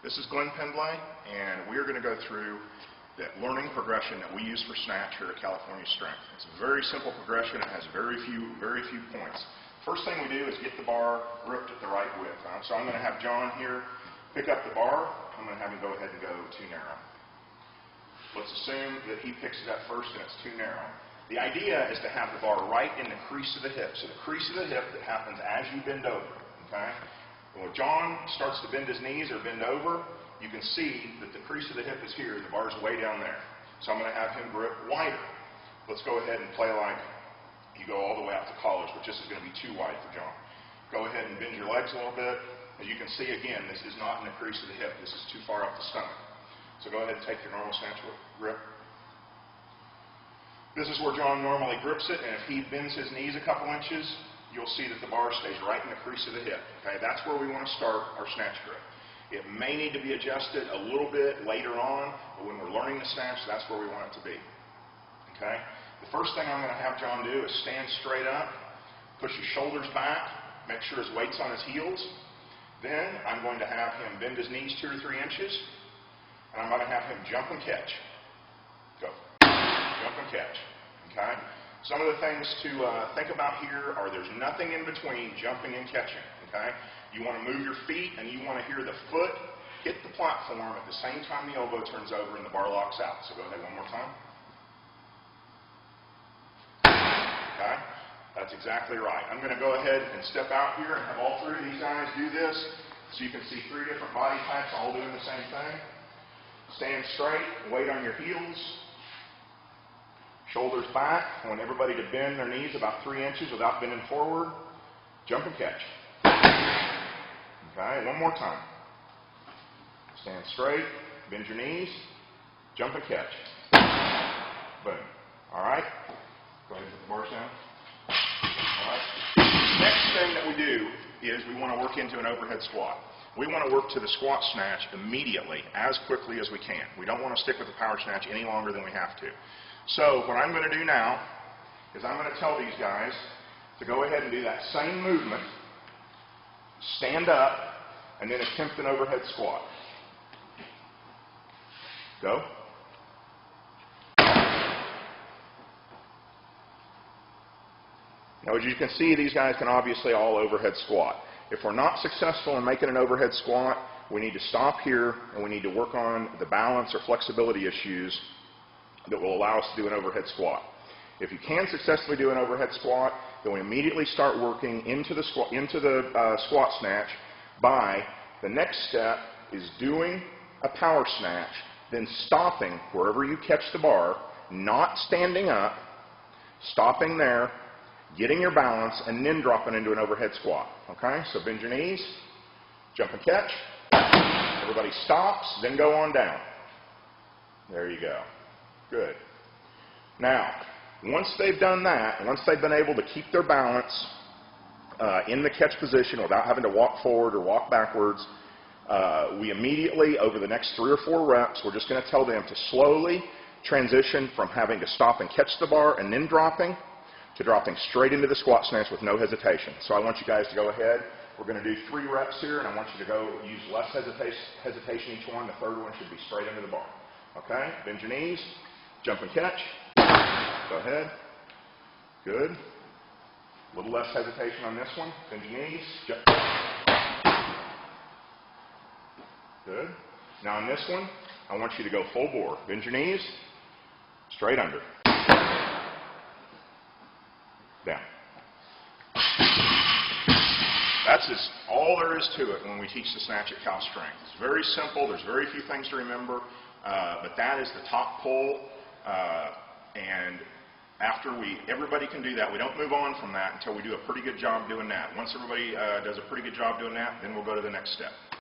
This is Glenn Pendlay, and we are going to go through that learning progression that we use for snatch here at California Strength. It's a very simple progression. It has very few points. First thing we do is get the bar gripped at the right width. So I'm going to have John here pick up the bar. I'm going to have him go ahead and go too narrow. Let's assume that he picks it up first and it's too narrow. The idea is to have the bar right in the crease of the hip. So the crease of the hip that happens as you bend over. Okay? When John starts to bend his knees or bend over, you can see that the crease of the hip is here. The bar's way down there. So I'm going to have him grip wider. Let's go ahead and play like you go all the way out to college, which this is going to be too wide for John. Go ahead and bend your legs a little bit. As you can see, again, this is not in the crease of the hip. This is too far up the stomach. So go ahead and take your normal snatch grip. This is where John normally grips it, and if he bends his knees a couple inches, you'll see that the bar stays right in the crease of the hip. Okay, that's where we want to start our snatch grip. It may need to be adjusted a little bit later on, but when we're learning the snatch, that's where we want it to be. Okay? The first thing I'm going to have John do is stand straight up, push his shoulders back, make sure his weight's on his heels. Then I'm going to have him bend his knees 2 or 3 inches, and I'm going to have him jump and catch. Go. Jump and catch. Okay? Some of the things to think about here are there's nothing in between jumping and catching. Okay? You want to move your feet and you want to hear the foot hit the platform at the same time the elbow turns over and the bar locks out. So go ahead one more time. Okay? That's exactly right. I'm going to go ahead and step out here and have all 3 of these guys do this. So you can see 3 different body types all doing the same thing. Stand straight, weight on your heels. Shoulders back. I want everybody to bend their knees about 3 inches without bending forward. Jump and catch. Okay, one more time. Stand straight, bend your knees, jump and catch. Boom. All right? Go ahead and put the bars down. All right. Next thing that we do is we want to work into an overhead squat. We want to work to the squat snatch immediately, as quickly as we can. We don't want to stick with the power snatch any longer than we have to. So what I'm going to do now is I'm going to tell these guys to go ahead and do that same movement, stand up, and then attempt an overhead squat. Go. Now, as you can see, these guys can obviously all overhead squat. If we're not successful in making an overhead squat, we need to stop here and we need to work on the balance or flexibility issues that will allow us to do an overhead squat. If you can successfully do an overhead squat, then we immediately start working into the squat snatch by the next step is doing a power snatch, then stopping wherever you catch the bar, not standing up, stopping there, getting your balance, and then dropping into an overhead squat. Okay? So bend your knees, jump and catch. Everybody stops, then go on down. There you go. Good. Now, once they've done that, once they've been able to keep their balance in the catch position without having to walk forward or walk backwards, we immediately, over the next 3 or 4 reps, we're just going to tell them to slowly transition from having to stop and catch the bar and then dropping to dropping straight into the squat snatch with no hesitation. So I want you guys to go ahead. We're going to do 3 reps here, and I want you to go use less hesitation each one. The 3rd one should be straight into the bar. Okay? Bend your knees. Jump and catch. Go ahead. Good. A little less hesitation on this one. Bend your knees. Jump. Good. Now on this one, I want you to go full bore. Bend your knees. Straight under. Down. That's all there is to it when we teach the snatch at Cal Strength. It's very simple. There's very few things to remember, but that is the top pull. And after everybody can do that, we don't move on from that until we do a pretty good job doing that. Once everybody does a pretty good job doing that, then we'll go to the next step.